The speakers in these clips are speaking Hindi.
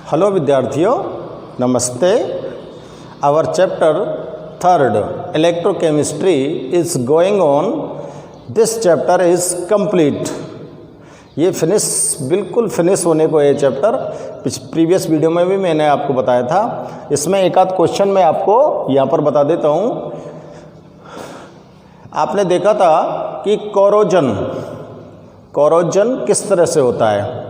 हेलो विद्यार्थियों, नमस्ते। Our chapter third electrochemistry is going on. This chapter is complete. ये बिल्कुल फिनिश होने को ये चैप्टर प्रीवियस वीडियो में भी मैंने आपको बताया था। इसमें एक आध क्वेश्चन मैं आपको यहाँ पर बता देता हूँ। आपने देखा था कि कोरोजन किस तरह से होता है।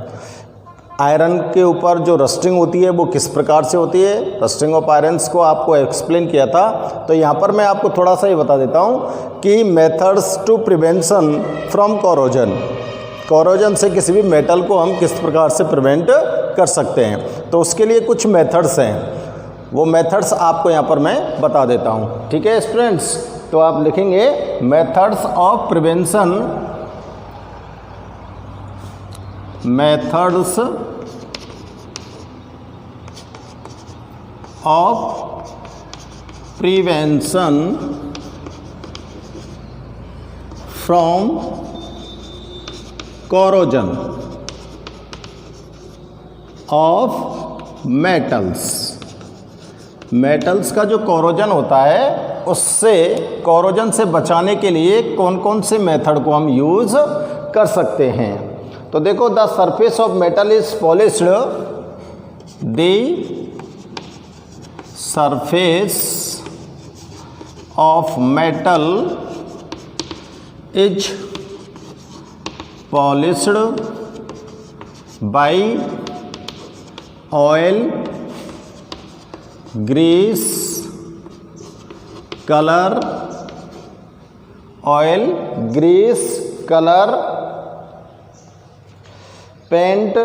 आयरन के ऊपर जो रस्टिंग होती है वो किस प्रकार से होती है, रस्टिंग ऑफ आयरन्स को आपको एक्सप्लेन किया था। तो यहाँ पर मैं आपको थोड़ा सा ही बता देता हूँ कि methods to prevention from corrosion से किसी भी मेटल को हम किस प्रकार से प्रिवेंट कर सकते हैं। तो उसके लिए कुछ मेथड्स हैं, वो मेथड्स आपको यहाँ पर मैं बता देता हूँ। ठीक है स्टूडेंट्स, तो आप लिखेंगे methods of prevention, methods of prevention from corrosion of metals का जो कोरोजन होता है उससे कोरोजन से बचाने के लिए कौन कौन से मेथड को हम यूज कर सकते हैं। तो देखो, the surface of metal is polished, the surface of metal is polished by oil, grease, colour, oil, grease, colour, paint,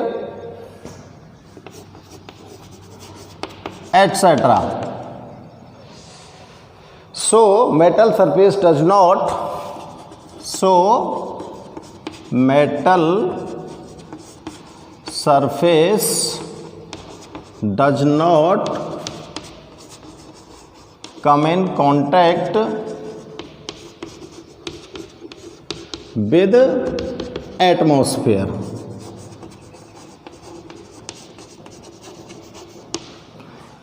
etc. So metal surface does not come in contact with atmosphere.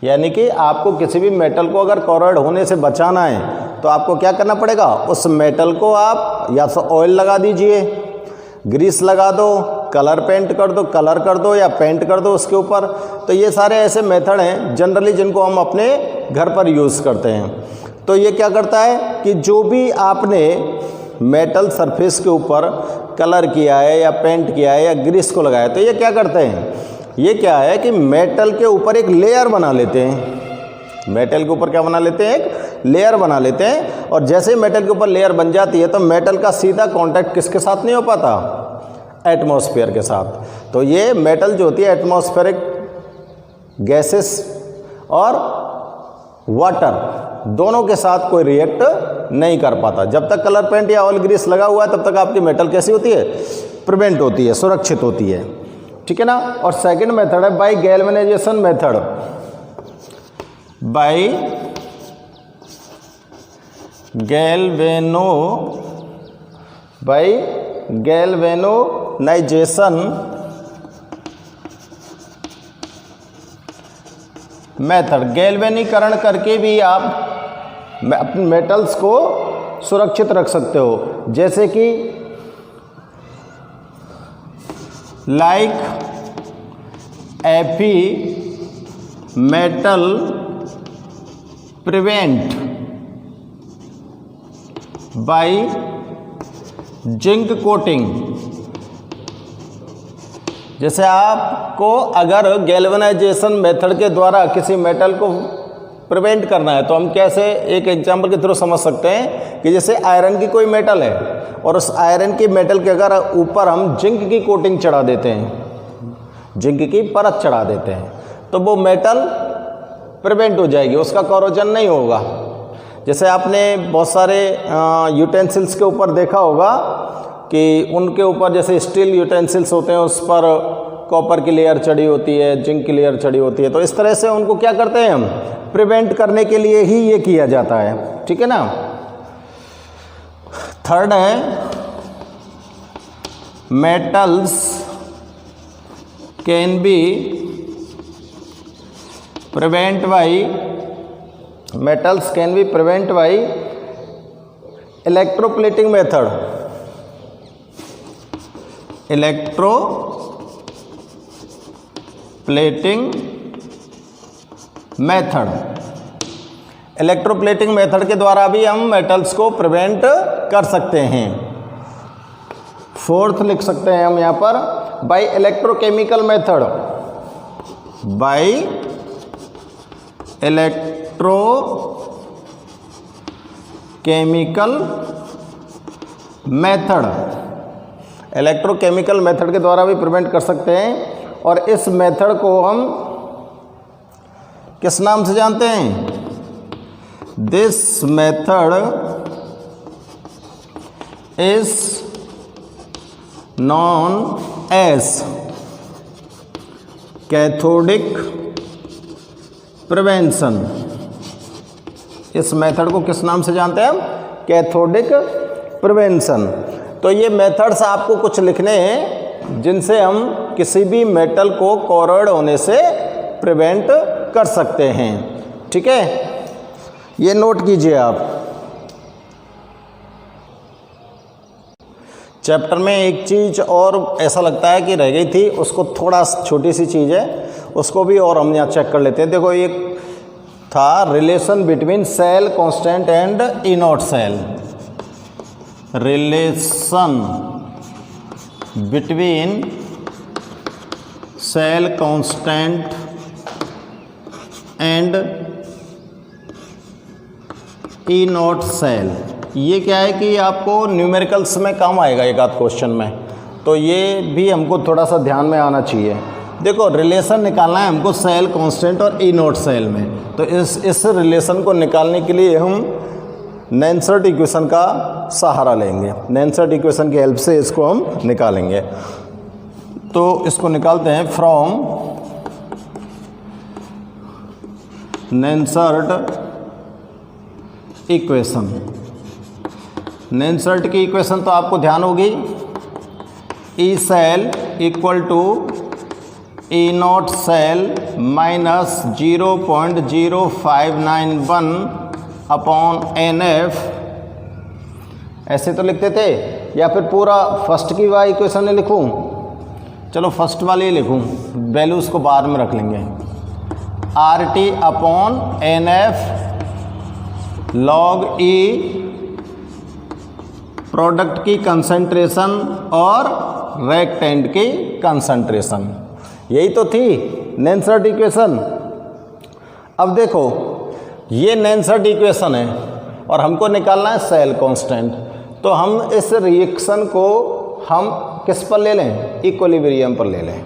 यानी कि आपको किसी भी मेटल को अगर कोरोड होने से बचाना है तो आपको क्या करना पड़ेगा, उस मेटल को आप या तो ऑयल लगा दीजिए, ग्रीस लगा दो, कलर कर दो या पेंट कर दो उसके ऊपर। तो ये सारे ऐसे मेथड हैं जनरली जिनको हम अपने घर पर यूज़ करते हैं। तो ये क्या करता है कि जो भी आपने मेटल सरफेस के ऊपर कलर किया है या पेंट किया है या ग्रीस को लगाया है, तो ये क्या करते हैं, ये क्या है कि मेटल के ऊपर एक लेयर बना लेते हैं। मेटल के ऊपर क्या बना लेते हैं, एक लेयर बना लेते हैं। और जैसे ही मेटल के ऊपर लेयर बन जाती है तो मेटल का सीधा कांटेक्ट किसके साथ नहीं हो पाता, एटमॉस्फेयर के साथ। तो ये मेटल जो होती है एटमॉस्फेरिक गैसेस और वाटर दोनों के साथ कोई रिएक्ट नहीं कर पाता। जब तक कलर पेंट या ऑयल ग्रीस लगा हुआ है तब तक आपकी मेटल कैसी होती है, प्रिवेंट होती है, सुरक्षित होती है। ठीक है ना। और सेकंड मेथड है by galvanization method. By galvanization method, गैल्वेनीकरण करके भी आप अपने मेटल्स को सुरक्षित रख सकते हो। जैसे कि like Fe metal prevent by zinc coating. जैसे आपको अगर गैल्वेनाइजेशन मेथड के द्वारा किसी मेटल को प्रिवेंट करना है तो हम कैसे, एक एग्जांपल के थ्रू समझ सकते हैं कि जैसे आयरन की कोई मेटल है और उस आयरन की मेटल के अगर ऊपर हम जिंक की कोटिंग चढ़ा देते हैं, जिंक की परत चढ़ा देते हैं, तो वो मेटल प्रिवेंट हो जाएगी, उसका कोरोजन नहीं होगा। जैसे आपने बहुत सारे यूटेंसिल्स के ऊपर देखा होगा कि उनके ऊपर जैसे स्टील यूटेंसिल्स होते हैं उस पर कॉपर की लेयर चढ़ी होती है, जिंक की लेयर चढ़ी होती है। तो इस तरह से उनको क्या करते हैं हम, प्रिवेंट करने के लिए ही ये किया जाता है। ठीक है ना। थर्ड है metals can be prevent by metals can be prevent by electroplating method. Electroplating method, electroplating method के द्वारा भी हम मेटल्स को प्रिवेंट कर सकते हैं। फोर्थ लिख सकते हैं हम यहाँ पर by electrochemical method, by electrochemical method, electrochemical method के द्वारा भी प्रिवेंट कर सकते हैं। और इस मेथड को हम किस नाम से जानते हैं? This method is known as cathodic prevention. इस मेथड को किस नाम से जानते हैं हम? Cathodic prevention. तो ये मेथड्स आपको कुछ लिखने हैं जिनसे हम किसी भी मेटल को कोरोड होने से प्रिवेंट कर सकते हैं। ठीक है, ये नोट कीजिए आप। चैप्टर में एक चीज़ और ऐसा लगता है कि रह गई थी, उसको थोड़ा छोटी सी चीज़ है, उसको भी और हम यहाँ चेक कर लेते हैं। देखो एक था relation between cell constant and E naught cell, relation between cell constant and E naught cell. ये क्या है कि आपको न्यूमेरिकल्स में काम आएगा एक आध क्वेश्चन में, तो ये भी हमको थोड़ा सा ध्यान में आना चाहिए। देखो रिलेशन निकालना है हमको सेल कांस्टेंट और ई नॉट सेल में, तो इस रिलेशन को निकालने के लिए हम नेंसर्ट इक्वेशन का सहारा लेंगे। नेंसर्ट इक्वेशन की हेल्प से इसको हम निकालेंगे। तो इसको निकालते हैं फ्रॉम नेंसर्ट इक्वेशन। नेंसर्ट की इक्वेशन तो आपको ध्यान होगी, E cell equal to E naught cell minus 0.0591 upon NF, ऐसे तो लिखते थे, या फिर पूरा फर्स्ट की वाई इक्वेशन लिखूं? चलो फर्स्ट वाली लिखूं, वैल्यूज़ को बाद में रख लेंगे। RT upon NF log E product की कंसंट्रेशन और रिएक्टेंट की कंसंट्रेशन, यही तो थी नेंसर्ट इक्वेशन। अब देखो ये नेंसर्ट इक्वेशन है और हमको निकालना है सेल कांस्टेंट, तो हम इस रिएक्शन को हम किस पर ले लें? इक्विलिब्रियम पर ले लें।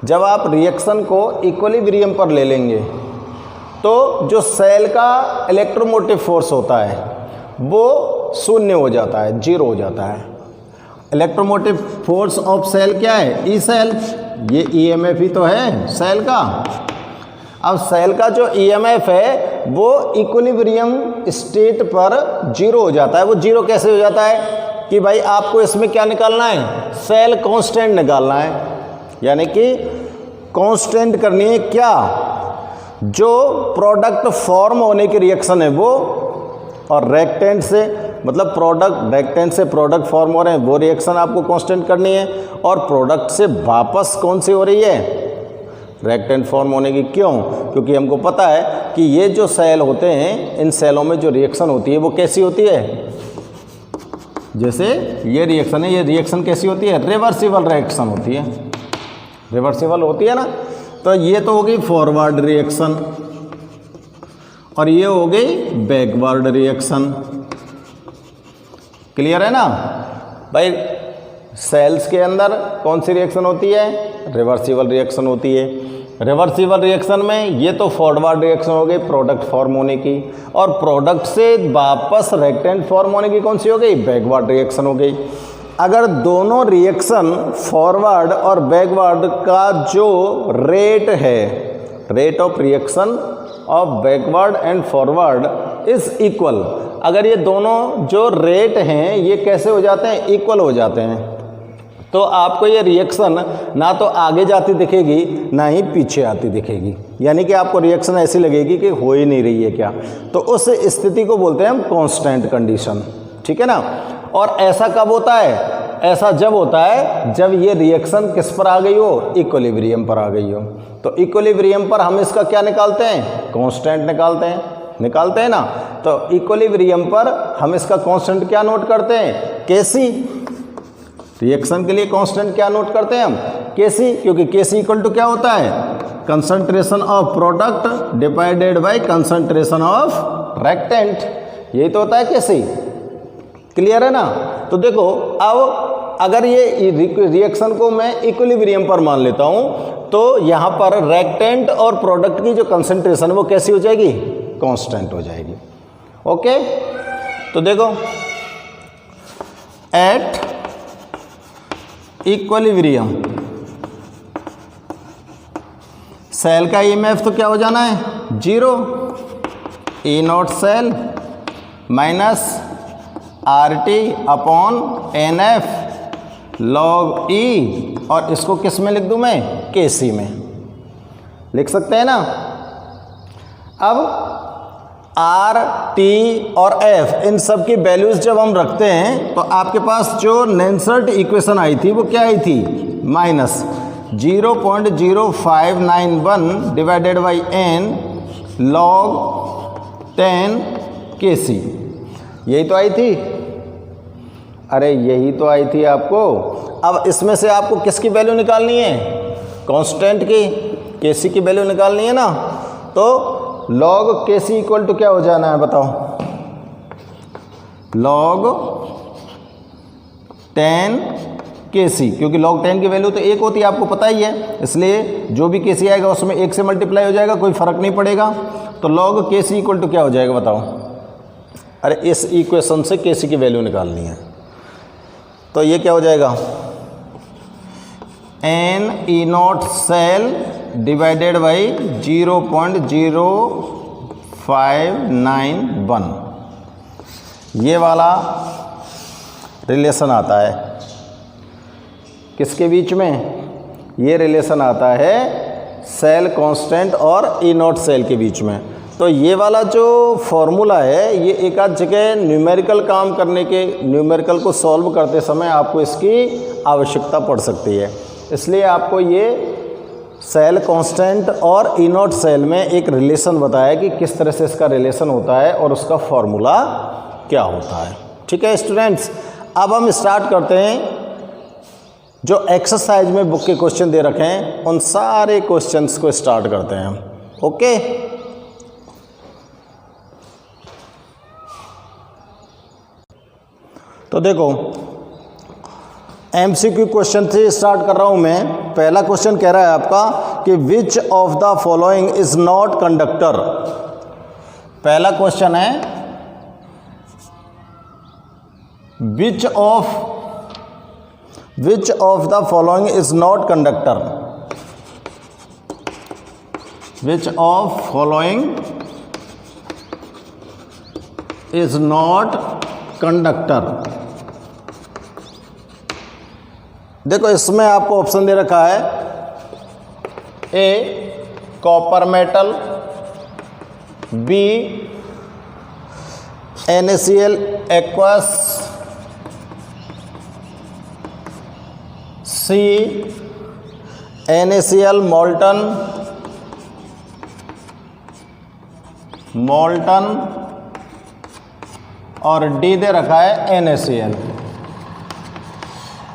जब आप रिएक्शन को इक्विलिब्रियम पर ले लेंगे तो जो सेल का इलेक्ट्रोमोटिव फोर्स होता है वो शून्य हो जाता है, जीरो हो जाता है। इलेक्ट्रोमोटिव फोर्स ऑफ सेल क्या है? ई सेल, ये ईएमएफ ही तो है सेल का। अब सेल का जो ईएमएफ है वो इक्विलिब्रियम स्टेट पर जीरो हो जाता है। वो जीरो कैसे हो जाता है कि भाई आपको इसमें क्या निकालना है? सेल कांस्टेंट निकालना है, यानी कि कांस्टेंट करनी है क्या? जो प्रोडक्ट फॉर्म होने की रिएक्शन है वो, और रिएक्टेंट से मतलब प्रोडक्ट, रिएक्टेंट से प्रोडक्ट फॉर्म हो रहे हैं वो रिएक्शन आपको कांस्टेंट करनी है, और प्रोडक्ट से वापस कौन सी हो रही है? रिएक्टेंट फॉर्म होने की। क्यों? क्योंकि हमको पता है कि ये जो सेल होते हैं, इन सेलों में जो रिएक्शन होती है वो कैसी होती है? जैसे ये रिएक्शन है, ये रिएक्शन कैसी होती है? रिवर्सिबल रिएक्शन होती है, रिवर्सिबल होती है ना। तो ये तो हो गई फॉरवर्ड रिएक्शन और ये हो गई बैकवर्ड रिएक्शन। क्लियर है ना भाई? सेल्स के अंदर कौन सी रिएक्शन होती है? रिवर्सिबल रिएक्शन होती है। रिवर्सिबल रिएक्शन में ये तो फॉरवर्ड रिएक्शन हो गई प्रोडक्ट फॉर्म होने की, और प्रोडक्ट से वापस रिएक्टेंट फॉर्म होने की कौन सी हो गई? बैकवर्ड रिएक्शन हो गई। अगर दोनों रिएक्शन फॉरवर्ड और बैकवर्ड का जो रेट है, rate of reaction of backward and forward is equal, अगर ये दोनों जो रेट हैं ये कैसे हो जाते हैं? इक्वल हो जाते हैं, तो आपको ये रिएक्शन ना तो आगे जाती दिखेगी ना ही पीछे आती दिखेगी, यानी कि आपको रिएक्शन ऐसी लगेगी कि हो ही नहीं रही है क्या। तो उस स्थिति को बोलते हैं हम कांस्टेंट कंडीशन, ठीक है ना। और ऐसा कब होता है? ऐसा जब होता है जब ये रिएक्शन किस पर आ गई हो? इक्विलिब्रियम पर आ गई हो। तो इक्विलिब्रियम पर हम इसका क्या निकालते हैं? कांस्टेंट निकालते हैं ना। तो इक्विलिब्रियम पर हम इसका कांस्टेंट क्या नोट करते हैं? Kc। रिएक्शन के लिए कांस्टेंट क्या नोट करते हैं हम? Kc, क्योंकि Kc इक्वल टू क्या होता है? Concentration of product divided by concentration of reactant, यही तो होता है Kc। क्लियर है ना। तो देखो अब अगर ये रिएक्शन को मैं इक्विलिब्रियम पर मान लेता हूं तो यहां पर रिएक्टेंट और प्रोडक्ट की जो कंसंट्रेशन वो कैसी हो जाएगी? कांस्टेंट हो जाएगी। ओके, तो देखो एट इक्विलिब्रियम सेल का ईएमएफ तो क्या हो जाना है? 0। E naught cell minus RT upon NF log E, और इसको किस में लिख दूं मैं? Kc में लिख सकते हैं ना। अब R, T और F इन सब की वैल्यूज जब हम रखते हैं तो आपके पास जो नेंसर्ट इक्वेशन आई थी वो क्या आई थी? Minus 0.0591 divided by n log 10 Kc, यही तो आई थी। अरे यही तो आई थी आपको। अब इसमें से आपको किसकी वैल्यू निकालनी है? कांस्टेंट की, Kc की वैल्यू निकालनी है ना। तो log Kc इक्वल टू क्या हो जाना है बताओ? log 10 Kc, क्योंकि log 10 की वैल्यू तो 1 होती है, आपको पता ही है, इसलिए जो भी Kc आएगा उसमें 1 से मल्टीप्लाई हो जाएगा, कोई फर्क नहीं पड़ेगा। तो log Kc इक्वल टू क्या हो जाएगा बताओ? अरे इस इक्वेशन से Kc की वैल्यू निकालनी है, तो ये क्या हो जाएगा? n E naught cell divided by 0.0591, ये वाला रिलेशन आता है किसके बीच में? ये रिलेशन आता है सेल कांस्टेंट और ई नॉट सेल के बीच में। तो ये वाला जो फॉर्मूला है ये एक आध जगह न्यूमेरिकल काम करने के, न्यूमेरिकल को सॉल्व करते समय आपको इसकी आवश्यकता पड़ सकती है, इसलिए आपको ये सेल कांस्टेंट और ई नॉट सेल में एक रिलेशन बताया कि किस तरह से इसका रिलेशन होता है और उसका फॉर्मूला क्या होता है। ठीक है स्टूडेंट्स, अब हम स्टार्ट करते हैं। जो एक्सरसाइज में बुक के क्वेश्चन दे रखे हैं उन सारे क्वेश्चंस को स्टार्ट करते हैं हम। ओके, तो देखो एमसीक्यू क्वेश्चन से स्टार्ट कर रहा हूं मैं। पहला क्वेश्चन कह रहा है आपका कि which of the following is not conductor. पहला क्वेश्चन है which of the following is not conductor. Which of following is not conductor. देखो इसमें आपको ऑप्शन दे रखा है a copper metal, b NaCl aqueous, c NaCl molten और डी दे रखा है NaCl।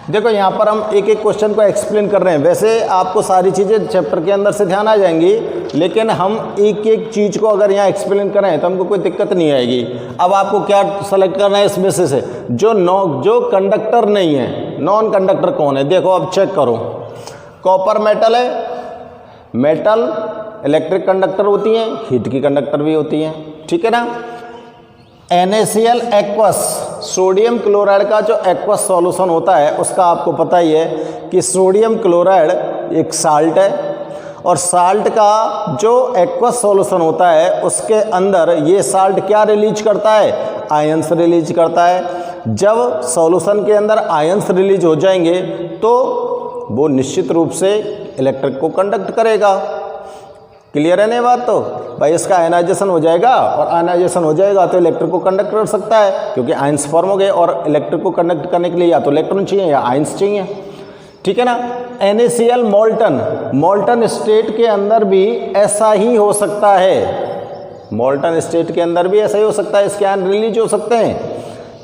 देखो यहाँ पर हम एक एक क्वेश्चन को एक्सप्लेन कर रहे हैं। वैसे आपको सारी चीज़ें चैप्टर के अंदर से ध्यान आ जाएंगी, लेकिन हम एक एक चीज़ को अगर यहाँ एक्सप्लेन कर रहे हैं तो हमको कोई दिक्कत नहीं आएगी। अब आपको क्या सेलेक्ट करना है इसमें से जो कंडक्टर नहीं है, नॉन कंडक्टर कौन है। देखो अब चेक करो, कॉपर मेटल है, मेटल इलेक्ट्रिक कंडक्टर होती हैं, हीट की कंडक्टर भी होती हैं, ठीक है ना। NaCl एक्वस, सोडियम क्लोराइड का जो एक्वस सॉल्यूशन होता है उसका आपको पता ही है कि सोडियम क्लोराइड एक साल्ट है, और साल्ट का जो एक्वस सॉल्यूशन होता है उसके अंदर ये साल्ट क्या रिलीज करता है? आयंस रिलीज करता है। जब सॉल्यूशन के अंदर आयंस रिलीज हो जाएंगे तो वो निश्चित रूप से इलेक्ट्रिक को कंडक्ट करेगा। क्लियर है ना बात? तो भाई इसका आयनाइजेशन हो जाएगा और आयनाइजेशन हो जाएगा तो इलेक्ट्रिक को कंडक्ट कर सकता है, क्योंकि आयंस फॉर्म हो गए और इलेक्ट्रिक को कंडक्ट करने के लिए या तो इलेक्ट्रॉन चाहिए या आयंस चाहिए। ठीक है ना। NaCl मोल्टन स्टेट के अंदर भी ऐसा ही हो सकता है, मोल्टन स्टेट के अंदर भी ऐसा ही हो सकता है, इसके आयन रिलीज हो सकते हैं।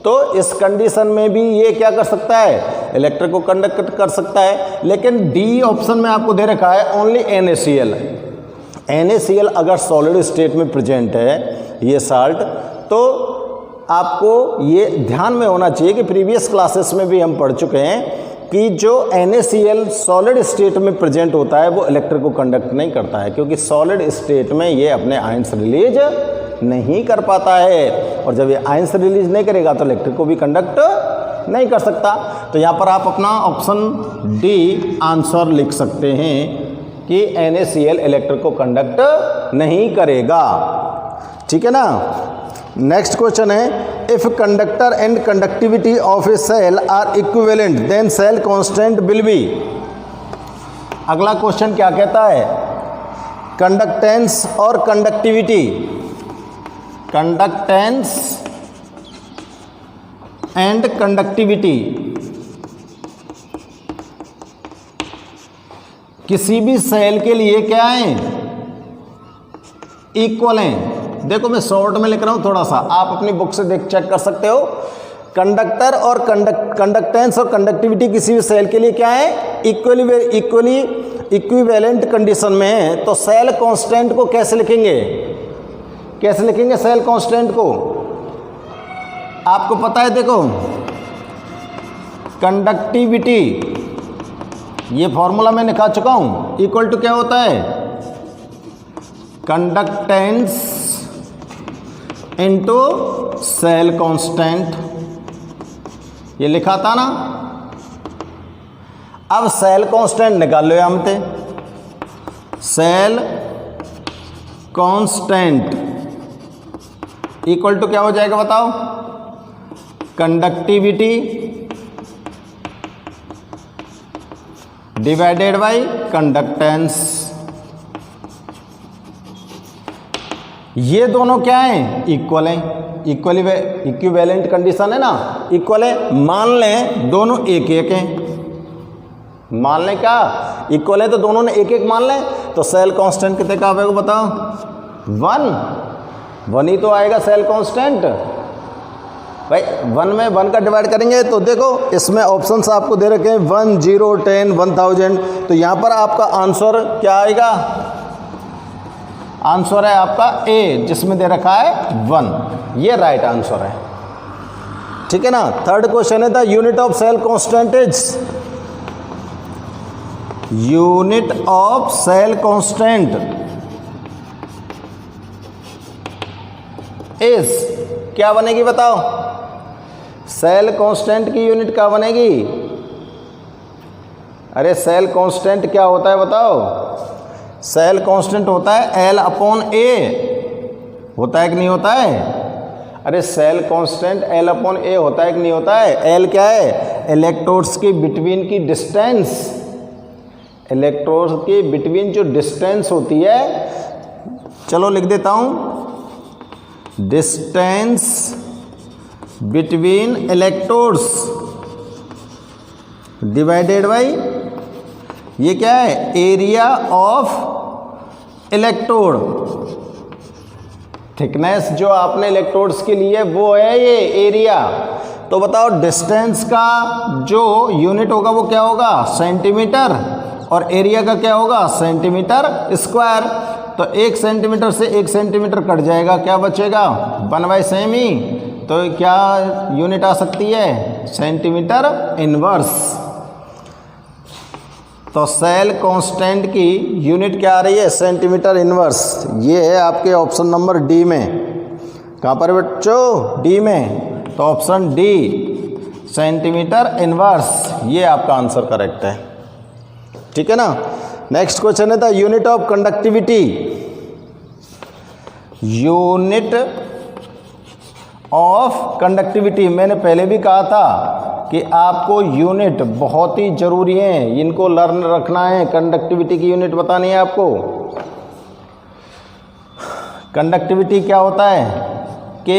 तो इस कंडीशन में भी ये क्या कर सकता है, इलेक्ट्रिक को कंडक्ट कर सकता है। लेकिन डी ऑप्शन में आपको दे रखा है ओनली NaCl अगर सॉलिड स्टेट में प्रेजेंट है ये साल्ट, तो आपको ये ध्यान में होना चाहिए कि प्रीवियस क्लासेस में भी हम पढ़ चुके हैं कि जो NaCl सॉलिड स्टेट में प्रेजेंट होता है वो इलेक्ट्रिक को कंडक्ट नहीं करता है, क्योंकि सॉलिड स्टेट में ये अपने आयंस रिलीज नहीं कर पाता है, और जब ये आयंस रिलीज नहीं करेगा तो इलेक्ट्रिक को भी कंडक्ट नहीं कर सकता। तो यहाँ पर आप अपना ऑप्शन डी आंसर लिख सकते हैं कि NaCl इलेक्ट्रिक को कंडक्ट नहीं करेगा। ठीक है ना। नेक्स्ट क्वेश्चन है, if conductor and conductivity of a cell are equivalent then cell constant will be. अगला क्वेश्चन क्या कहता है, कंडक्टेंस और कंडक्टिविटी, कंडक्टेंस एंड कंडक्टिविटी किसी भी सेल के लिए क्या है, इक्वल हैं। देखो मैं शॉर्ट में लिख रहा हूं, थोड़ा सा आप अपनी बुक से देख चेक कर सकते हो। कंडक्टर और कंडक्टेंस और कंडक्टिविटी किसी भी सेल के लिए क्या है, इक्विवेलेंट कंडीशन में है। तो सेल कांस्टेंट को कैसे लिखेंगे, कैसे लिखेंगे सेल कांस्टेंट को, आपको पता है। देखो कंडक्टिविटी ये फॉर्मूला मैं लिखा चुका हूं, इक्वल टू क्या होता है, कंडक्टेंस इनटू सेल कांस्टेंट, ये लिखा था ना। अब सेल कांस्टेंट निकाल लो यहाँ पे, सेल कांस्टेंट इक्वल टू क्या हो जाएगा बताओ, कंडक्टिविटी डिवाइडेड बाय कंडक्टेंस। ये दोनों क्या हैं, इक्वल हैं, इक्विवेलेंट कंडीशन है ना, इक्वल है। मान लें दोनों एक एक हैं, मान लें क्या इक्वल है तो दोनों ने एक एक मान लें, तो सेल कांस्टेंट कितने का आएगा बताओ, 1 ही तो आएगा सेल कांस्टेंट। भाई 1 में 1 का डिवाइड करेंगे तो देखो इसमें ऑप्शंस आपको दे रखे हैं 1, 0, 10, 1000। तो यहाँ पर आपका आंसर क्या आएगा, आंसर है आपका ए, जिसमें दे रखा है 1, ये राइट आंसर है। ठीक है ना। थर्ड क्वेश्चन है the unit of cell constant is, unit of cell constant is क्या बनेगी बताओ, सेल कांस्टेंट की यूनिट क्या बनेगी, अरे सेल कांस्टेंट क्या होता है बताओ, सेल कांस्टेंट होता है L/A, होता है कि नहीं होता है, अरे सेल कांस्टेंट L/A होता है कि नहीं होता है। L क्या है, इलेक्ट्रोड्स के बिटवीन की डिस्टेंस, इलेक्ट्रोड्स के बिटवीन जो डिस्टेंस होती है, चलो लिख देता हूं, distance between electrodes divided by ये क्या है, एरिया ऑफ इलेक्ट्रोड। थिकनेस जो आपने इलेक्ट्रोड्स के लिए वो है ये एरिया। तो बताओ डिस्टेंस का जो यूनिट होगा वो क्या होगा, सेंटीमीटर, और एरिया का क्या होगा, सेंटीमीटर स्क्वायर। तो 1 सेंटीमीटर से 1 सेंटीमीटर कट जाएगा, क्या बचेगा, 1/सेमी। तो क्या यूनिट आ सकती है, सेंटीमीटर इनवर्स। तो सेल कांस्टेंट की यूनिट क्या आ रही है, सेंटीमीटर इनवर्स। ये है आपके ऑप्शन नंबर डी में, कहाँ पर बच्चों, डी में। तो ऑप्शन डी सेंटीमीटर इनवर्स, ये आपका आंसर करेक्ट है। ठीक है ना। नेक्स्ट क्वेश्चन है the unit of conductivity, unit of conductivity. मैंने पहले भी कहा था कि आपको यूनिट बहुत ही जरूरी है, इनको लर्न रखना है। कंडक्टिविटी की यूनिट बतानी है आपको। कंडक्टिविटी क्या होता है? K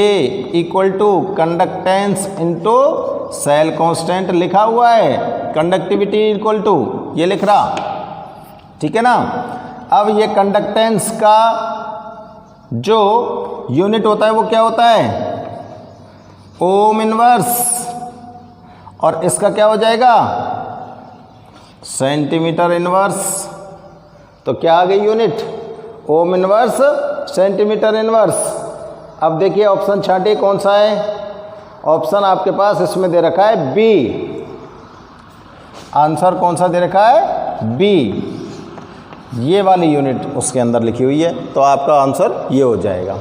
equal to conductance into cell constant लिखा हुआ है। कंडक्टिविटी इक्वल टू ये लिख रहा, ठीक है ना। अब ये कंडक्टेंस का जो यूनिट होता है वो क्या होता है? ओम इनवर्स, और इसका क्या हो जाएगा? Centimetre inverse. तो क्या आ गई unit? Ohm inverse centimetre inverse. अब देखिए ऑप्शन छांटिए कौन सा है। ऑप्शन आपके पास इसमें दे रखा है बी। आंसर कौन सा दे रखा है? बी। ये वाली यूनिट उसके अंदर लिखी हुई है, तो आपका आंसर ये हो जाएगा।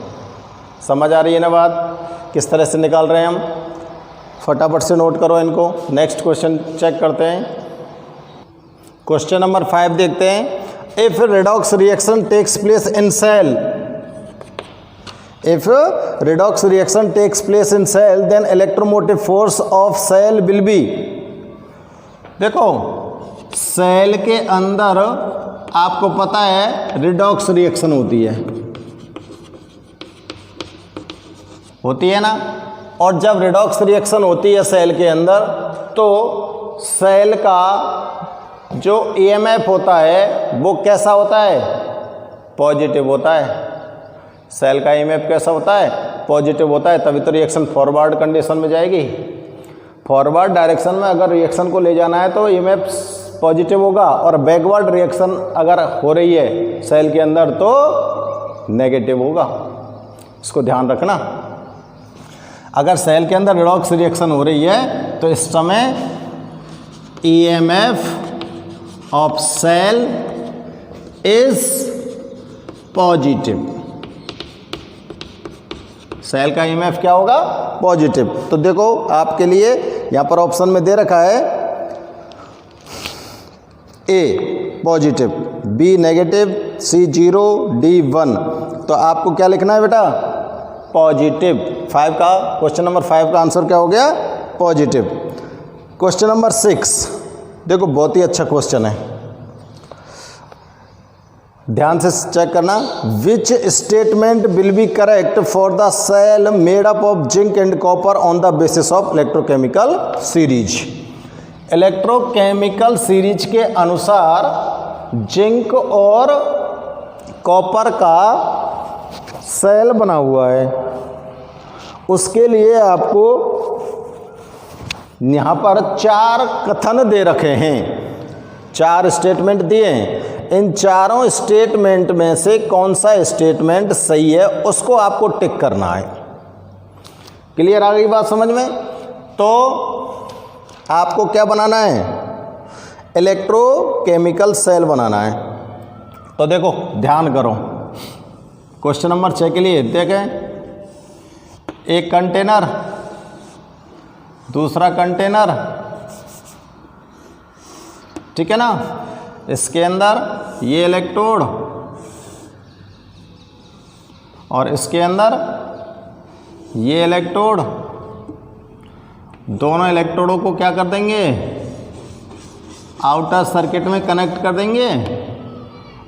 समझ आ रही है ना बात? किस तरह से निकाल रहे हैं हम? फटाफट से नोट करो इनको। नेक्स्ट क्वेश्चन चेक करते हैं। क्वेश्चन नंबर 5 देखते हैं। If redox reaction takes place in cell, if redox reaction takes place in cell then electromotive force of cell will be। देखो सेल के अंदर आपको पता है रिडॉक्स रिएक्शन होती है ना। और जब रिडॉक्स रिएक्शन होती है सेल के अंदर, तो सेल का जो ईएमएफ होता है वो कैसा होता है? पॉजिटिव होता है। सेल का ईएमएफ कैसा होता है? पॉजिटिव होता है। तभी तो रिएक्शन फॉरवर्ड कंडीशन में जाएगी। फॉरवर्ड डायरेक्शन में अगर रिएक्शन को ले जाना है तो ईएमएफ पॉजिटिव होगा, और बैकवर्ड रिएक्शन अगर हो रही है सेल के अंदर तो नेगेटिव होगा। इसको ध्यान रखना। अगर सेल के अंदर रिडॉक्स रिएक्शन हो रही है तो इस समय EMF of cell is positive. Cell का ईएमएफ क्या होगा? पॉजिटिव। तो देखो आपके लिए यहाँ पर ऑप्शन में दे रखा है ए पॉजिटिव, बी नेगेटिव, सी 0, डी 1। तो आपको क्या लिखना है बेटा? पॉजिटिव। 5 का क्वेश्चन नंबर 5 का आंसर क्या हो गया? पॉजिटिव। क्वेश्चन नंबर 6 देखो, बहुत ही अच्छा क्वेश्चन है, ध्यान से चेक करना। Which statement will be correct for the cell made up of zinc and copper on the basis of electrochemical series. Electrochemical series के अनुसार जिंक और कॉपर का सेल बना हुआ है। उसके लिए आपको यहाँ पर 4 कथन दे रखे हैं, 4 स्टेटमेंट दिए हैं। इन चारों स्टेटमेंट में से कौन सा स्टेटमेंट सही है उसको आपको टिक करना है। क्लियर आ गई बात समझ में? तो आपको क्या बनाना है? इलेक्ट्रोकेमिकल सेल बनाना है। तो देखो ध्यान करो, क्वेश्चन नंबर 6 के लिए देखें। एक कंटेनर, दूसरा कंटेनर, ठीक है ना। इसके अंदर ये इलेक्ट्रोड और इसके अंदर ये इलेक्ट्रोड। दोनों इलेक्ट्रोडों को क्या कर देंगे? आउटर सर्किट में कनेक्ट कर देंगे।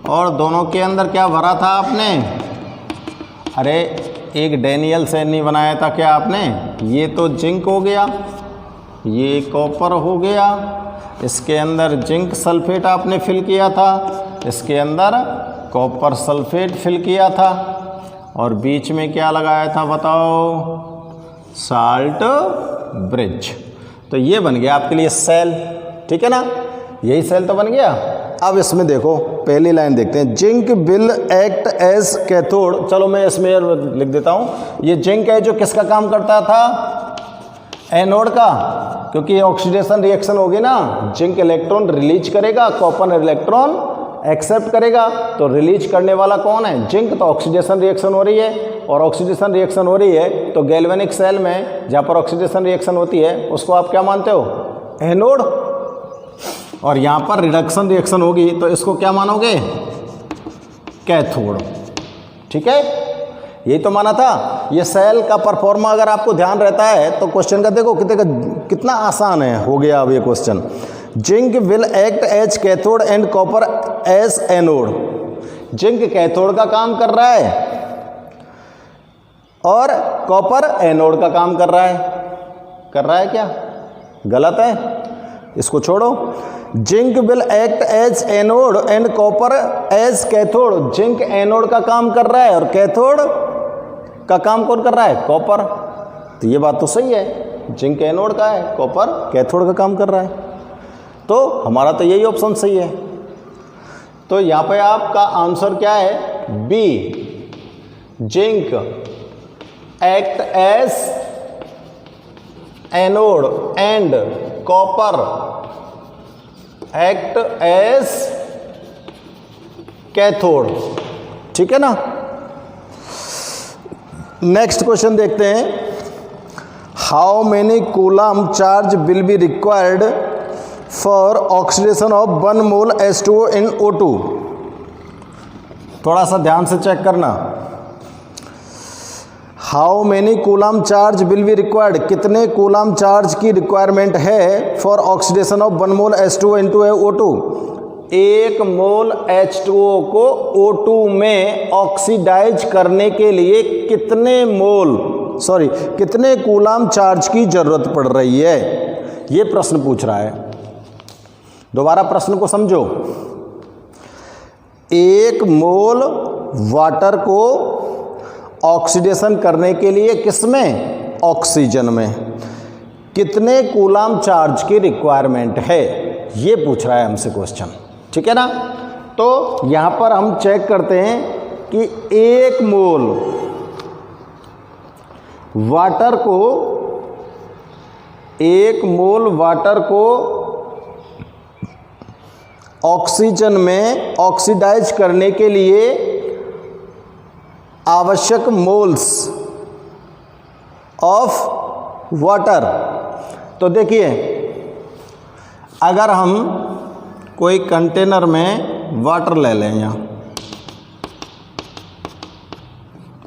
और दोनों के अंदर क्या भरा था आपने? अरे एक डैनियल सेल नहीं बनाया था क्या आपने? ये तो जिंक हो गया, ये कॉपर हो गया। इसके अंदर जिंक सल्फेट आपने फिल किया था, इसके अंदर कॉपर सल्फेट फिल किया था, और बीच में क्या लगाया था बताओ? Salt bridge. तो ये बन गया आपके लिए सेल, ठीक है ना। यही सेल तो बन गया। अब इसमें देखो पहली लाइन देखते हैं। Zinc will act as cathode. चलो मैं इसमें लिख देता हूँ। ये जिंक है जो किसका काम करता था? एनोड का, क्योंकि ऑक्सीडेशन रिएक्शन होगी ना, जिंक इलेक्ट्रॉन रिलीज करेगा, कॉपर इलेक्ट्रॉन एक्सेप्ट करेगा। तो रिलीज करने वाला कौन है? जिंक। तो ऑक्सीडेशन रिएक्शन हो रही है, और ऑक्सीडेशन रिएक्शन हो रही है तो गैल्वेनिक सेल में जहाँ पर ऑक्सीडेशन रिएक्शन होती है उसको आप क्या मानते हो? एनोड। और यहाँ पर रिडक्शन रिएक्शन होगी तो इसको क्या मानोगे? कैथोड। ठीक है, यही तो माना था। ये सेल का परफॉर्मा अगर आपको ध्यान रहता है तो क्वेश्चन का देखो कितना आसान है, हो गया अब ये question. Zinc will act as cathode and copper as anode. Zinc cathode का काम कर रहा है और कॉपर एनोड का काम कर रहा है क्या? गलत है, इसको छोड़ो। Zinc will act as anode and copper as cathode. Zinc anode का काम कर रहा है और कैथोड का काम कौन कर रहा है? कॉपर। तो ये बात तो सही है, जिंक एनोड का है, कॉपर कैथोड का काम कर रहा है। तो हमारा तो यही ऑप्शन सही है। तो यहाँ पे आपका आंसर क्या है? B, zinc act as anode and copper act as cathode. ठीक है ना। नेक्स्ट क्वेश्चन देखते हैं। How many coulomb charge will be required for oxidation of 1 mole H2O in O2। थोड़ा सा ध्यान से चेक करना। How many coulomb charge will be required, कितने कूलम चार्ज की रिक्वायरमेंट है for oxidation of 1 mole H2O into O2। 1 mole H2O को O2 में ऑक्सीडाइज करने के लिए कितने कूलम चार्ज की जरूरत पड़ रही है, ये प्रश्न पूछ रहा है। दोबारा प्रश्न को समझो। 1 मोल वाटर को ऑक्सीडेशन करने के लिए किसमें? ऑक्सीजन में कितने कूलम चार्ज की रिक्वायरमेंट है, ये पूछ रहा है हमसे क्वेश्चन। ठीक है ना। तो यहां पर हम चेक करते हैं कि 1 मोल वाटर को ऑक्सीजन में ऑक्सीडाइज करने के लिए आवश्यक मोल्स ऑफ वाटर। तो देखिए, अगर हम कोई कंटेनर में वाटर ले लें, यहाँ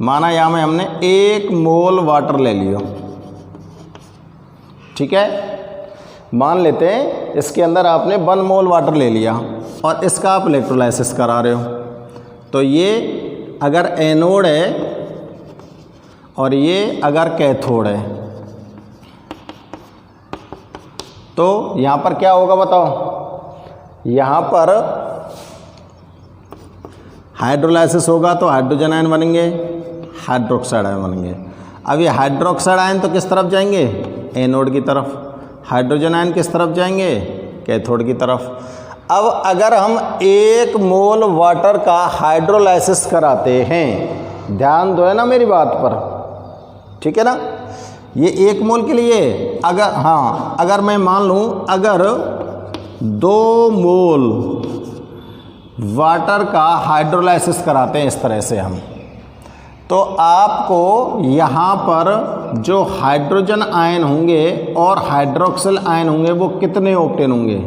माना यहाँ में हमने 1 मोल वाटर ले लिया। ठीक है, मान लेते हैं इसके अंदर आपने 1 मोल वाटर ले लिया और इसका आप इलेक्ट्रोलाइसिस करा रहे हो। तो ये अगर एनोड है और ये अगर कैथोड है, तो यहाँ पर क्या होगा बताओ? यहाँ पर हाइड्रोलाइसिस होगा तो हाइड्रोजन आयन बनेंगे, हाइड्रोक्साइड आयन बनेंगे। अब ये हाइड्रोक्साइड आयन तो किस तरफ जाएंगे? एनोड की तरफ। हाइड्रोजन आयन किस तरफ जाएंगे? कैथोड की तरफ। अब अगर हम 1 मोल वाटर का हाइड्रोलाइसिस कराते हैं, ध्यान दो है ना मेरी बात पर, ठीक है ना। ये 1 मोल के लिए अगर मैं मान लूँ अगर 2 मोल वाटर का हाइड्रोलाइसिस कराते हैं इस तरह से हम, तो आपको यहाँ पर जो हाइड्रोजन आयन होंगे और हाइड्रोक्सिल आयन होंगे वो कितने ऑप्टेन होंगे?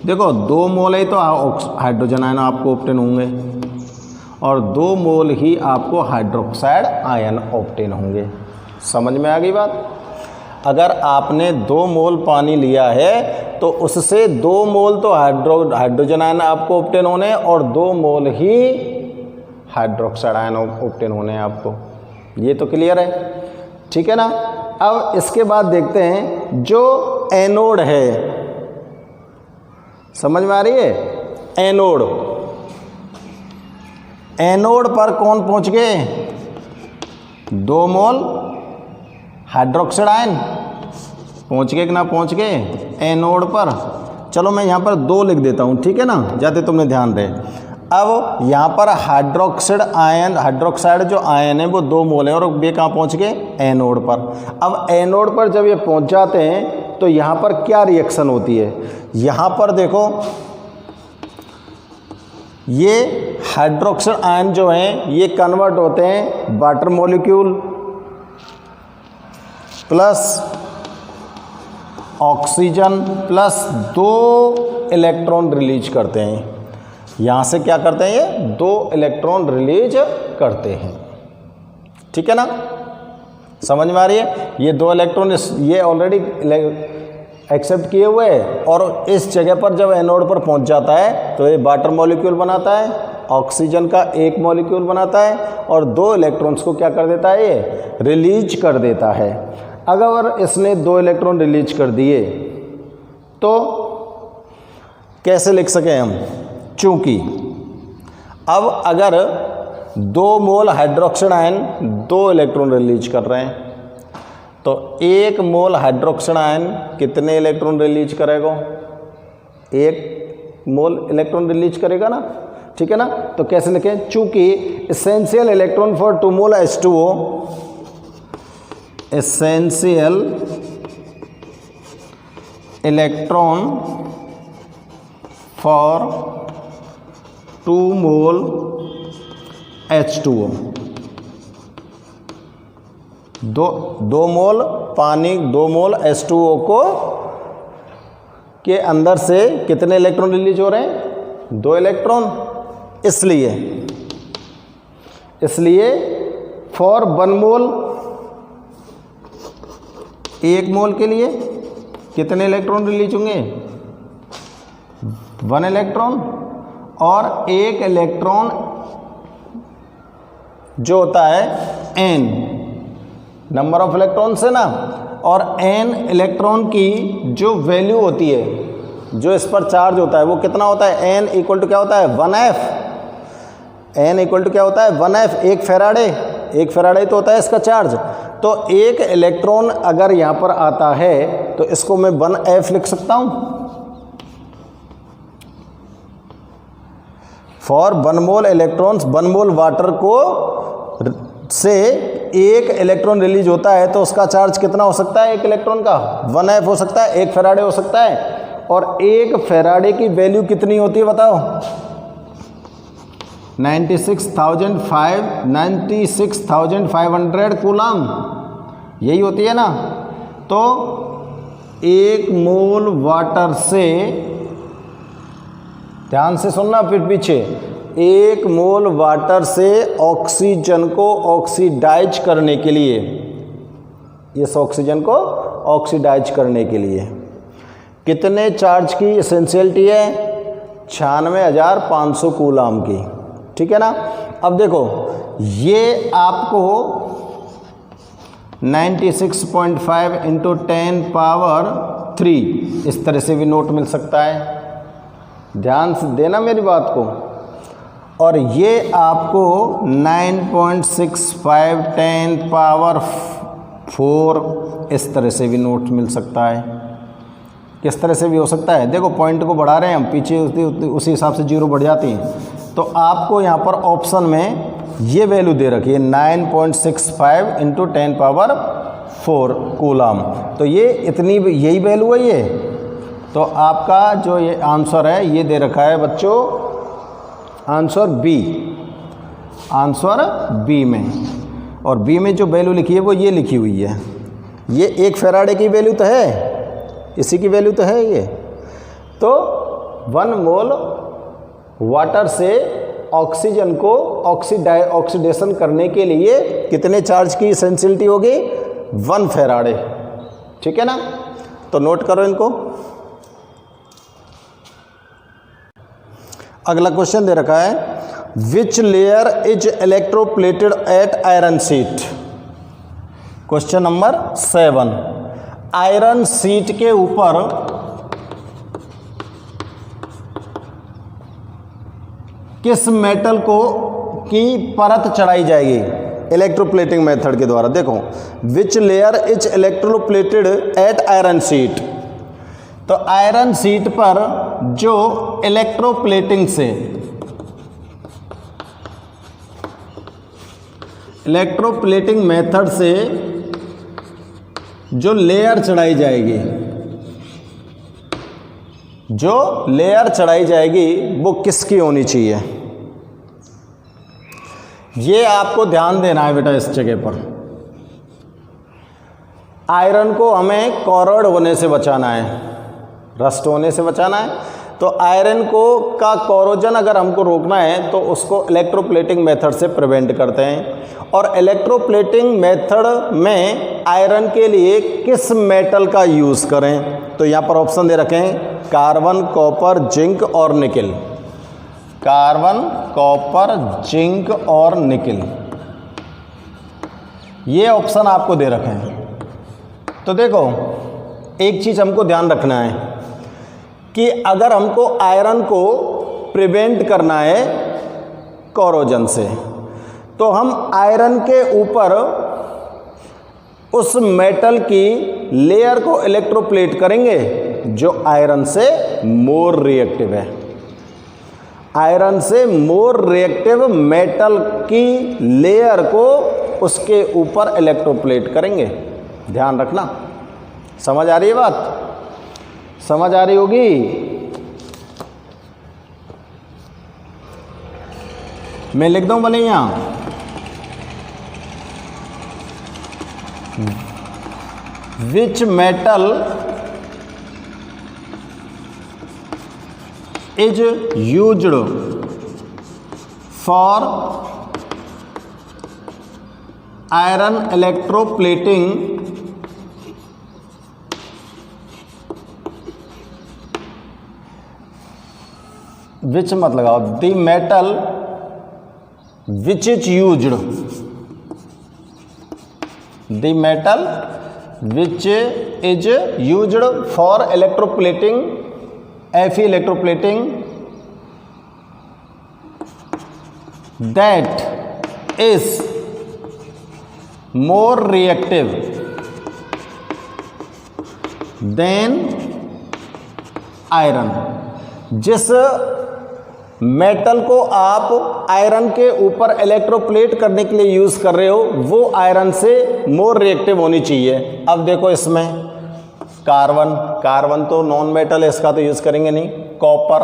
देखो 2 मोल ही तो हाइड्रोजन आयन आपको ऑप्टेन होंगे और 2 मोल ही आपको हाइड्रोक्साइड आयन ऑप्टेन होंगे। समझ में आ गई बात? अगर आपने 2 मोल पानी लिया है तो उससे 2 मोल तो हाइड्रोजन आयन आपको ऑप्टेन होने और 2 मोल ही हाइड्रोक्साइड आयन ऑप्टेन होने हैं आपको। ये तो क्लियर है, ठीक है ना। अब इसके बाद देखते हैं जो एनोड है, समझ में आ रही है? एनोड पर कौन पहुंच गए? 2 मोल हाइड्रोक्साइड आयन पहुंच गए कि ना पहुंच गए एनोड पर। चलो मैं यहाँ पर 2 लिख देता हूँ, ठीक है ना, जाते तुमने ध्यान रहे। अब यहाँ पर हाइड्रोक्साइड जो आयन है वो 2 मोल है और वे कहाँ पहुँच गए? एनोड पर। अब एनोड पर जब ये पहुँच जाते हैं तो यहाँ पर क्या रिएक्शन होती है? यहाँ पर देखो ये हाइड्रोक्साइड आयन जो हैं ये कन्वर्ट होते हैं water molecule plus oxygen plus 2 electron release करते हैं। यहाँ से क्या करते हैं? ये 2 इलेक्ट्रॉन रिलीज करते हैं। ठीक है ना, समझ में आ रही है। ये 2 इलेक्ट्रॉन ये ऑलरेडी एक्सेप्ट किए हुए हैं और इस जगह पर जब एनोड पर पहुंच जाता है तो ये वाटर मॉलिक्यूल बनाता है, ऑक्सीजन का एक मॉलिक्यूल बनाता है और 2 इलेक्ट्रॉन्स को क्या कर देता है, ये रिलीज कर देता है। अगर इसने 2 इलेक्ट्रॉन रिलीज कर दिए तो कैसे लिख सकें हम, चूंकि अब अगर 2 मोल हाइड्रोक्साइड आयन 2 इलेक्ट्रॉन रिलीज कर रहे हैं तो 1 मोल हाइड्रोक्साइड आयन कितने इलेक्ट्रॉन रिलीज करेगा, 1 मोल इलेक्ट्रॉन रिलीज करेगा ना, ठीक है ना। तो कैसे लिखें, चूंकि essential electron for 2 mole H2O, essential electron for 2 mole H2O, 2 मोल पानी 2 मोल H2O को के अंदर से कितने इलेक्ट्रॉन रिलीज हो रहे हैं, 2 इलेक्ट्रॉन। इसलिए फॉर 1 मोल, 1 मोल के लिए कितने इलेक्ट्रॉन रिलीज होंगे, 1 इलेक्ट्रॉन। और 1 इलेक्ट्रॉन जो होता है n नंबर ऑफ इलेक्ट्रॉन से ना, और n इलेक्ट्रॉन की जो वैल्यू होती है, जो इस पर चार्ज होता है वो कितना होता है, n इक्वल टू क्या होता है, 1f। n इक्वल टू क्या होता है, 1f, 1 फेराडे तो होता है इसका चार्ज। तो 1 इलेक्ट्रॉन अगर यहाँ पर आता है तो इसको मैं 1f लिख सकता हूँ। For 1 mole electrons, 1 mole water को से 1 इलेक्ट्रॉन रिलीज होता है तो उसका चार्ज कितना हो सकता है, 1 इलेक्ट्रॉन का 1f हो सकता है, 1 फेराडे हो सकता है। और 1 फेराडे की वैल्यू कितनी होती है बताओ, 96,500 कूलम, यही होती है ना। तो 1 मोल वाटर से, ध्यान से सुनना फिर पीछे, 1 मोल वाटर से ऑक्सीजन को ऑक्सीडाइज करने के लिए, इस ऑक्सीजन को ऑक्सीडाइज करने के लिए कितने चार्ज की एसेंशियलिटी है, 96,500 कूलम की, ठीक है ना। अब देखो ये आपको 96.5 × 10⁻³ इस तरह से भी नोट मिल सकता है, ध्यान से देना मेरी बात को। और ये आपको 9.65 10⁻⁴ इस तरह से भी नोट मिल सकता है। किस तरह से भी हो सकता है, देखो पॉइंट को बढ़ा रहे हैं हम, पीछे उसी हिसाब से 0 बढ़ जाती हैं। तो आपको यहाँ पर ऑप्शन में ये वैल्यू दे रखी है 9.65 × 10⁻⁴ कूलम। तो ये इतनी, यही वैल्यू है ये। तो आपका जो ये आंसर है ये दे रखा है बच्चों, आंसर बी में। और बी में जो वैल्यू लिखी है वो ये लिखी हुई है। ये 1 फेराडे की वैल्यू तो है, इसी की वैल्यू तो है ये। तो 1 मोल वाटर से ऑक्सीजन को ऑक्सीडेशन करने के लिए कितने चार्ज की एसेंशियलिटी होगी, 1 फेराडे, ठीक है ना। तो नोट करो इनको। अगला क्वेश्चन दे रखा है, which layer is electroplated at iron sheet. Question number 7, iron sheet के ऊपर किस मेटल को की परत चढ़ाई जाएगी इलेक्ट्रोप्लेटिंग मेथड के द्वारा। देखो which layer is electroplated at iron sheet, तो आयरन शीट पर जो इलेक्ट्रोप्लेटिंग से, इलेक्ट्रोप्लेटिंग मेथड से जो लेयर चढ़ाई जाएगी, जो लेयर चढ़ाई जाएगी वो किसकी होनी चाहिए, ये आपको ध्यान देना है बेटा इस जगह पर। आयरन को हमें कॉरोड होने से बचाना है, रस्ट होने से बचाना है। तो आयरन को का कोरोजन अगर हमको रोकना है तो उसको इलेक्ट्रोप्लेटिंग मेथड से प्रिवेंट करते हैं। और इलेक्ट्रोप्लेटिंग मेथड में आयरन के लिए किस मेटल का यूज़ करें? तो यहाँ पर ऑप्शन दे रखे हैं कार्बन, कॉपर, जिंक और निकिल। कार्बन, कॉपर, जिंक और निकिल, ये ऑप्शन आपको दे रखे हैं। तो देखो एक चीज़ हमको ध्यान रखना है कि अगर हमको आयरन को प्रिवेंट करना है कोरोजन से, तो हम आयरन के ऊपर उस मेटल की लेयर को इलेक्ट्रोप्लेट करेंगे जो आयरन से मोर रिएक्टिव है। आयरन से मोर रिएक्टिव मेटल की लेयर को उसके ऊपर इलेक्ट्रोप्लेट करेंगे। ध्यान रखना। समझ आ रही है बात? समझ आ रही होगी। मैं लिख दूं भले यहां which metal is used for iron electroplating which मत लगाओ, the metal which is used, the metal which is used for electroplating, Fe electroplating, that is more reactive than iron। जिस मेटल को आप आयरन के ऊपर इलेक्ट्रोप्लेट करने के लिए यूज़ कर रहे हो वो आयरन से मोर रिएक्टिव होनी चाहिए। अब देखो इसमें कार्बन, कार्बन तो नॉन मेटल है, इसका तो यूज़ करेंगे नहीं। कॉपर,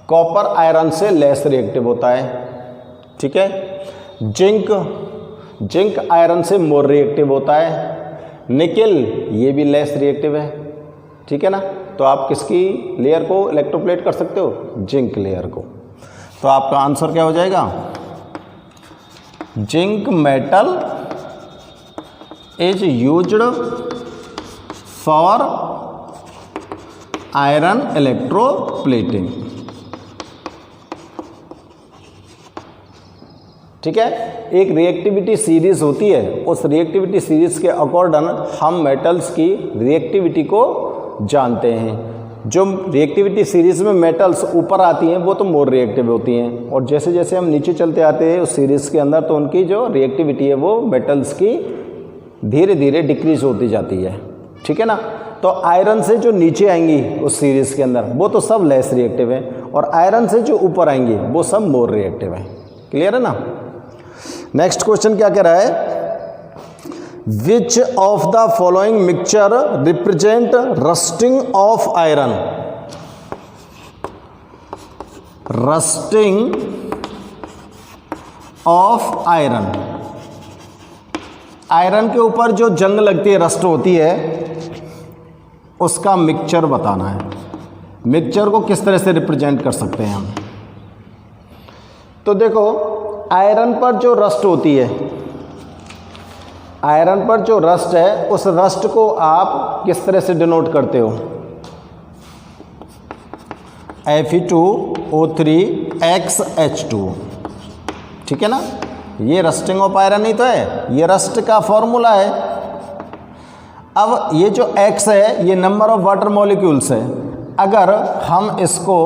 कॉपर आयरन से लेस रिएक्टिव होता है, ठीक है। जिंक, जिंक आयरन से मोर रिएक्टिव होता है। निकिल, ये भी लेस रिएक्टिव है, ठीक है ना। तो आप किसकी लेयर को इलेक्ट्रोप्लेट कर सकते हो? जिंक लेयर को। तो आपका आंसर क्या हो जाएगा? Zinc metal is used for iron electroplating, ठीक है। एक रिएक्टिविटी सीरीज होती है, उस रिएक्टिविटी सीरीज के अकॉर्डिंग हम मेटल्स की रिएक्टिविटी को जानते हैं। जो रिएक्टिविटी सीरीज में मेटल्स ऊपर आती हैं वो तो मोर रिएक्टिव होती हैं, और जैसे जैसे हम नीचे चलते आते हैं उस सीरीज के अंदर तो उनकी जो रिएक्टिविटी है वो मेटल्स की धीरे धीरे डिक्रीज होती जाती है, ठीक है ना। तो आयरन से जो नीचे आएंगी उस सीरीज के अंदर वो तो सब लेस रिएक्टिव है, और आयरन से जो ऊपर आएंगी वो सब मोर रिएक्टिव है। क्लियर है ना। नेक्स्ट क्वेश्चन क्या कह रहा है? Which of the following mixture represent rusting of iron? Rusting of iron, iron के ऊपर जो जंग लगती है, रस्ट होती है, उसका मिक्सचर बताना है। मिक्सचर को किस तरह से रिप्रेजेंट कर सकते हैं हम? तो देखो आयरन पर जो रस्ट होती है, आयरन पर जो रस्ट है उस रस्ट को आप किस तरह से डिनोट करते हो? Fe2O3XH2, ठीक है ना। ये रस्टिंग ऑफ आयरन ही तो है, ये रस्ट का फॉर्मूला है। अब ये जो X है ये नंबर ऑफ वाटर मॉलिक्यूल्स है। अगर हम इसको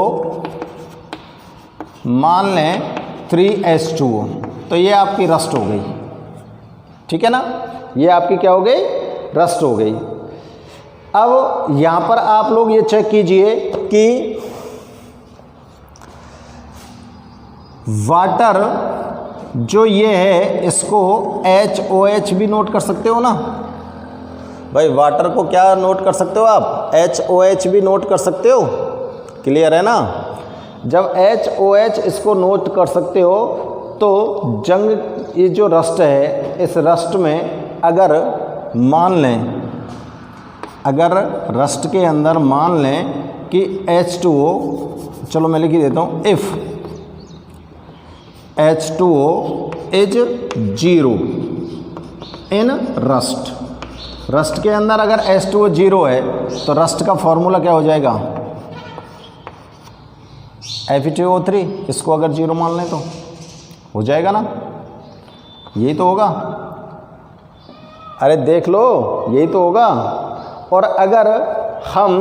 मान लें 3H2O तो ये आपकी रस्ट हो गई, ठीक है ना। ये आपकी क्या हो गई? रस्ट हो गई। अब यहाँ पर आप लोग ये चेक कीजिए कि वाटर जो ये है इसको HOH भी नोट कर सकते हो ना भाई। वाटर को क्या नोट कर सकते हो आप? HOH भी नोट कर सकते हो। क्लियर है ना। जब HOH इसको नोट कर सकते हो तो जंग, ये जो रस्ट है, इस रस्ट में अगर मान लें, अगर रस्ट के अंदर मान लें कि H2O, चलो मैं लिख ही देता हूँ, if H2O is 0 in rust, rust के अंदर अगर H2O 0 है तो रस्ट का फॉर्मूला क्या हो जाएगा, Fe2O3, इसको अगर 0 मान लें तो हो जाएगा ना, यही तो होगा, अरे देख लो यही तो होगा। और अगर हम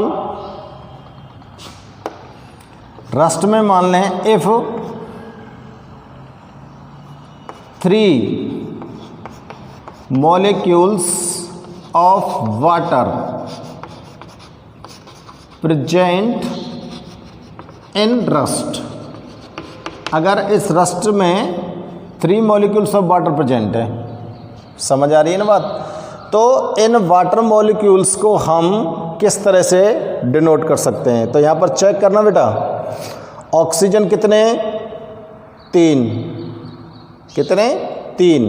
रस्ट में मान लें if 3 molecules of water present in rust, अगर इस रस्ट में 3 molecules of water present है, समझ आ रही है ना बात, तो इन वाटर मॉलिक्यूल्स को हम किस तरह से डिनोट कर सकते हैं, तो यहाँ पर चेक करना बेटा, ऑक्सीजन कितने 3, कितने 3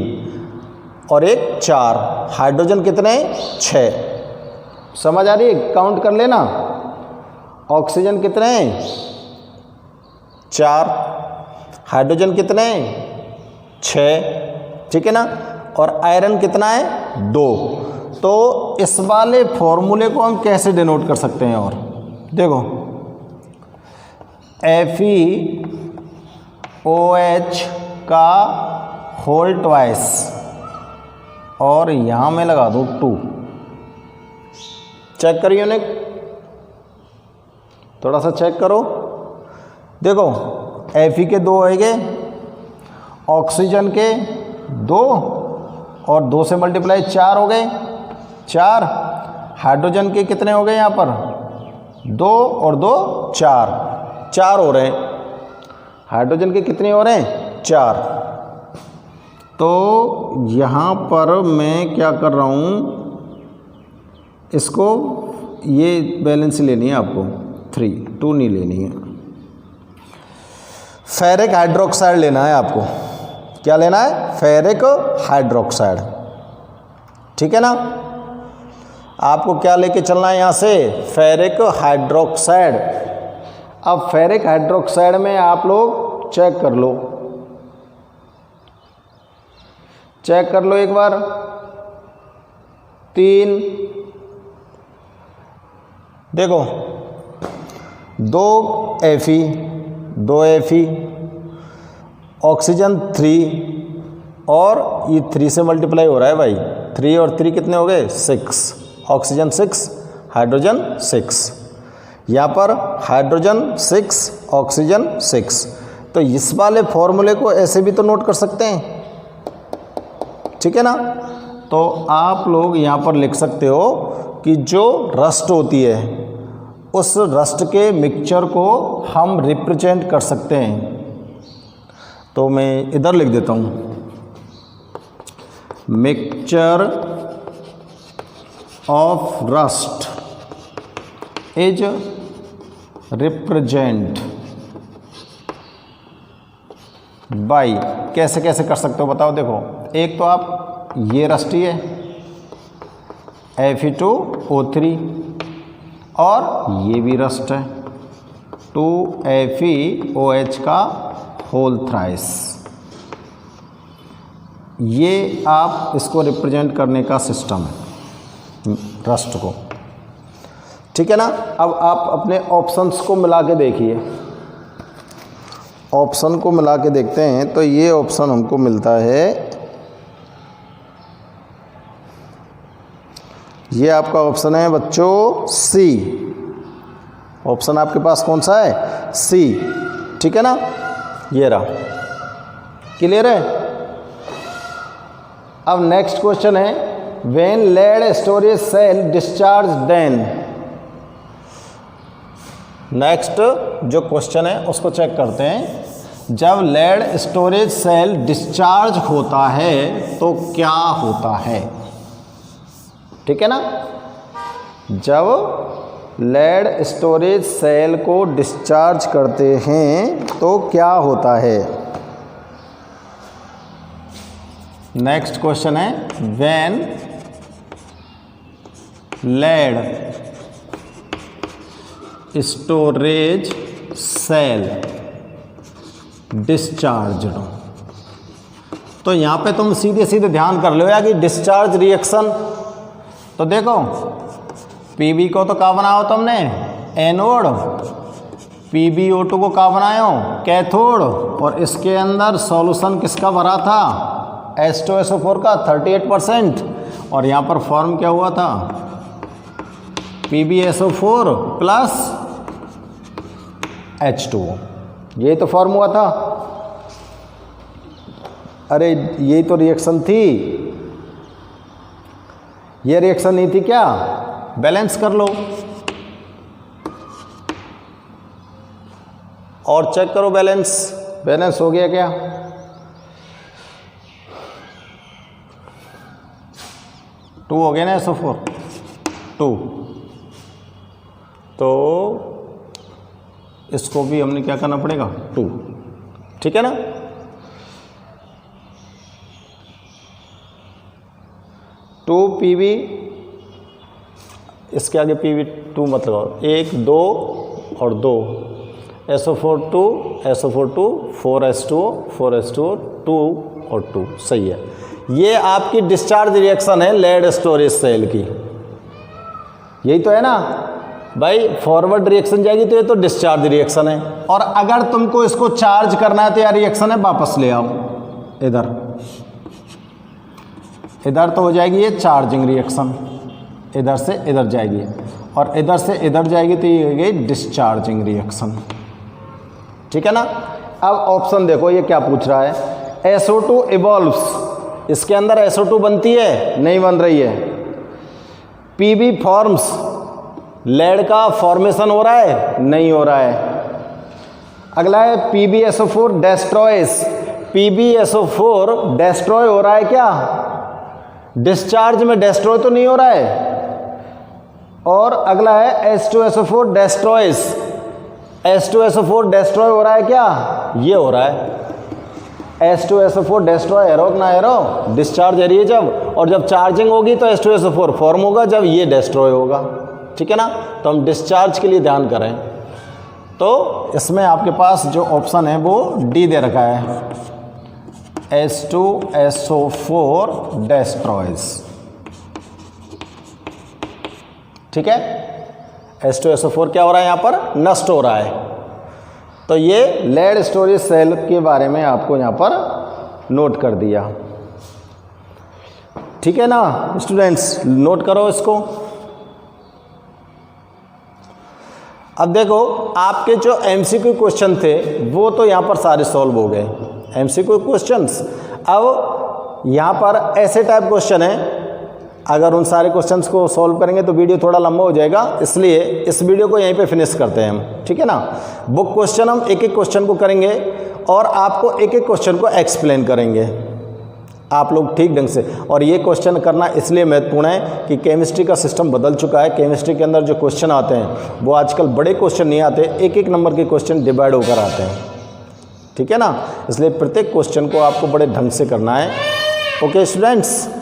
और एक 4, हाइड्रोजन कितने 6, समझ आ रही है, काउंट कर लेना, ऑक्सीजन कितने 4, हाइड्रोजन कितने 6, ठीक है ना, और आयरन कितना है 2। तो इस वाले फॉर्मूले को हम कैसे डिनोट कर सकते हैं, और देखो FeOH का होल ट्वाइस, और यहाँ मैं लगा दूँ 2, चेक करिए यूनिक, थोड़ा सा चेक करो, देखो Fe के 2 होएंगे, ऑक्सीजन के 2 और 2 से मल्टीप्लाई 4 हो गए, 4, हाइड्रोजन के कितने हो गए यहाँ पर 2 और 2 4 हो रहे हैं, हाइड्रोजन के कितने हो रहे हैं 4। तो यहाँ पर मैं क्या कर रहा हूँ, इसको ये बैलेंस लेनी है आपको, 2 नहीं लेनी है, फेरिक हाइड्रोक्साइड लेना है आपको, क्या लेना है, फेरिक हाइड्रोक्साइड, ठीक है ना, आपको क्या लेके चलना है यहाँ से, फेरिक हाइड्रोक्साइड। अब फेरिक हाइड्रोक्साइड में आप लोग चेक कर लो, चेक कर लो एक बार, 3 देखो 2 Fe, ऑक्सीजन 3 और ये 3 से मल्टीप्लाई हो रहा है भाई, 3 और 3 कितने हो गए 6, ऑक्सीजन 6 हाइड्रोजन 6, यहाँ पर हाइड्रोजन 6 ऑक्सीजन 6, तो इस वाले फॉर्मूले को ऐसे भी तो नोट कर सकते हैं, ठीक है ना। तो आप लोग यहाँ पर लिख सकते हो कि जो रस्ट होती है उस रस्ट के मिक्सचर को हम रिप्रेजेंट कर सकते हैं, तो मैं इधर लिख देता हूँ, mixture of rust is represent by, कैसे कैसे कर सकते हो बताओ, देखो एक तो आप ये रस्ट ही है Fe2O3, और ये भी रस्ट है 2FeOH का होल थ्राइस, ये आप इसको रिप्रेजेंट करने का सिस्टम है रस्ट को, ठीक है ना। अब आप अपने ऑप्शंस को मिला के देखिए, ऑप्शन को मिला के देखते हैं, तो ये ऑप्शन हमको मिलता है, ये आपका ऑप्शन है बच्चों सी, ऑप्शन आपके पास कौन सा है सी, ठीक है ना, ये रहा, क्लियर है। अब नेक्स्ट क्वेश्चन है, when lead storage cell discharge then, next जो क्वेश्चन है उसको चेक करते हैं, जब लेड स्टोरेज सेल डिस्चार्ज होता है तो क्या होता है, ठीक है ना। जब लेड स्टोरेज सेल को डिस्चार्ज करते हैं तो क्या होता है, नेक्स्ट क्वेश्चन है, when lead storage cell discharge. तो यहाँ पे तुम सीधे सीधे ध्यान कर लो यार कि डिस्चार्ज रिएक्शन, तो देखो पीबी को तो क्या बनाओ तुमने एनोड, PbO2 को क्या बनायो कैथोड, और इसके अंदर सॉल्यूशन किसका भरा था H2SO4 का 38%, और यहाँ पर फॉर्म क्या हुआ था PbSO4 प्लस H2O, ये तो फॉर्म हुआ था। अरे यही तो रिएक्शन थी, ये रिएक्शन नहीं थी क्या? बैलेंस कर लो और चेक करो बैलेंस हो गया क्या? टू हो गया ना SO4 2, तो इसको भी हमने क्या करना पड़ेगा 2, ठीक है ना। टू PB, इसके आगे PB2 मत लगाओ, 1 2 और 2 SO4 2 SO4 2 4H2O 4H2O 2 और 2, सही है। ये आपकी डिस्चार्ज रिएक्शन है लेड स्टोरेज सेल की, यही तो है ना भाई। फॉरवर्ड रिएक्शन जाएगी तो ये तो डिस्चार्ज रिएक्शन है, और अगर तुमको इसको चार्ज करना है तो यार रिएक्शन है वापस ले आओ इधर तो हो जाएगी ये चार्जिंग रिएक्शन, इधर से इधर जाएगी और इधर से इधर जाएगी तो ये हो गई डिस्चार्जिंग रिएक्शन, ठीक है ना। अब ऑप्शन देखो ये क्या पूछ रहा है, SO2 इवॉल्व्स, इसके अंदर SO2 बनती है नहीं बन रही है। PB फॉर्म्स, लेड का फॉर्मेशन हो रहा है नहीं हो रहा है। अगला है PbSO4 डेस्ट्रॉयज, PbSO4 डेस्ट्रॉय हो रहा है क्या? डिस्चार्ज में डेस्ट्रॉय तो नहीं हो रहा है। और अगला है H2SO4 डेस्ट्रॉयज, H2SO4 डेस्ट्रॉय हो रहा है क्या? ये हो रहा है H2SO4 डेस्ट्रॉय एरो ना एरो, डिस्चार्ज है ये जब, और जब चार्जिंग होगी तो H2SO4 फॉर्म होगा जब ये डेस्ट्रॉय होगा, ठीक है ना। तो हम डिस्चार्ज के लिए ध्यान करें, तो इसमें आपके पास जो ऑप्शन है वो डी दे रखा है, H2SO4 डेस्ट्रॉयज, ठीक है। H2SO4 क्या हो रहा है यहाँ पर? नष्ट हो रहा है। तो ये लेड स्टोरेज सेल के बारे में आपको यहाँ पर नोट कर दिया, ठीक है ना स्टूडेंट्स, नोट करो इसको। अब देखो आपके जो MCQ क्वेश्चन थे वो तो यहाँ पर सारे सॉल्व हो गए, MCQ क्वेश्चंस। अब यहाँ पर ऐसे टाइप क्वेश्चन है, अगर उन सारे क्वेश्चंस को सॉल्व करेंगे तो वीडियो थोड़ा लंबा हो जाएगा, इसलिए इस वीडियो को यहीं पे फिनिश करते हैं हम, ठीक है ना। बुक क्वेश्चन हम एक एक क्वेश्चन को करेंगे और आपको एक एक क्वेश्चन को एक्सप्लेन करेंगे आप लोग ठीक ढंग से। और ये क्वेश्चन करना इसलिए महत्वपूर्ण है कि केमिस्ट्री का सिस्टम बदल चुका है। केमिस्ट्री के अंदर जो क्वेश्चन आते हैं वो आजकल बड़े क्वेश्चन नहीं आते, एक एक नंबर के क्वेश्चन डिवाइड होकर आते हैं, ठीक है ना। इसलिए प्रत्येक क्वेश्चन को आपको बड़े ढंग से करना है। Okay students.